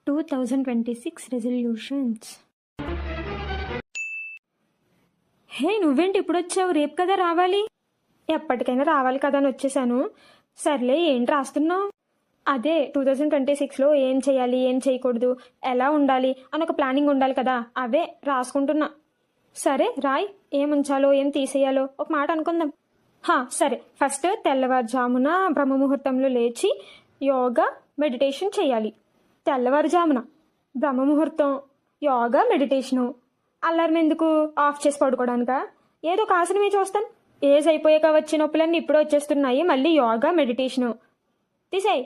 2026 resolutions. హే, నువ్వేంటి ఇప్పుడు వచ్చావు? రేపు కదా రావాలి. ఎప్పటికైనా రావాలి కదా అని వచ్చేసాను. సర్లే, ఏంటి రాస్తున్నావు? అదే 2026లో ఏం చేయాలి, ఏం చేయకూడదు, ఎలా ఉండాలి అని ఒక ప్లానింగ్ ఉండాలి కదా, అవే రాసుకుంటున్నా. సరే రాయ్, ఏం ఉంచాలో ఏం తీసేయాలో ఒక మాట అనుకుందాం. సరే, ఫస్ట్ తెల్లవారుజామున బ్రహ్మముహూర్తంలో లేచి యోగా మెడిటేషన్ చేయాలి. తెల్లవారుజామున బ్రహ్మముహూర్తం, యోగా, మెడిటేషను. అల్లారం ఎందుకు? ఆఫ్ చేసి పడుకోవడానికా? ఏదో ఒక ఆసనమే చూస్తాను. ఏజ్ అయిపోయాక వచ్చే నొప్పులన్నీ ఇప్పుడు వచ్చేస్తున్నాయి, మళ్ళీ యోగా మెడిటేషను తీసేయి.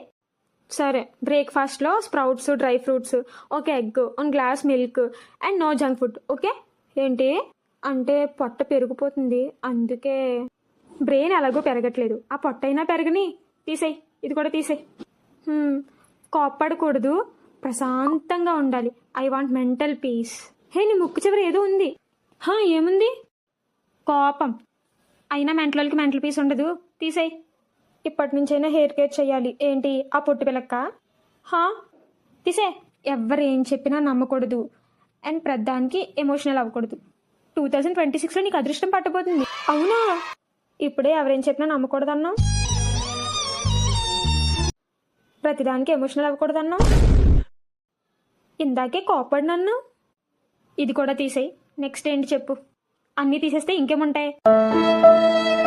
సరే, బ్రేక్ఫాస్ట్లో స్ప్రౌట్స్, డ్రై ఫ్రూట్స్, ఒక egg, one glass milk and no junk food. Okay? ఏంటి అంటే పొట్ట పెరిగిపోతుంది, అందుకే. బ్రెయిన్ ఎలాగో పెరగట్లేదు, ఆ పొట్ట అయినా పెరగని. తీసేయి, ఇది కూడా తీసేయి. కోప్పడకూడదు, ప్రశాంతంగా ఉండాలి. I want mental peace. Hey, నీ ముక్కు చివరి ఏదో ఉంది. ఏముంది? కోపం. అయినా మెంటల్కి మెంటల్ పీస్ ఉండదు, తీసేయి. ఇప్పటి నుంచైనా హెయిర్ కేర్ చేయాలి. ఏంటి ఆ పొట్టు పిలక్క? తీసే. ఎవరు ఏం చెప్పినా నమ్మకూడదు అండ్ ప్రధానికి ఎమోషనల్ అవ్వకూడదు. 2026లో నీకు అదృష్టం పట్టబోతుంది. అవునా? ఇప్పుడే ఎవరేం చెప్పినా నమ్మకూడదన్నా, ప్రతిదానికి ఎమోషనల్ అవ్వకూడదన్నా, ఇందాకే కోపడినన్నా. ఇది కూడా తీసేయి. నెక్స్ట్ ఏంటి చెప్పు? అన్నీ తీసేస్తే ఇంకేముంటాయి?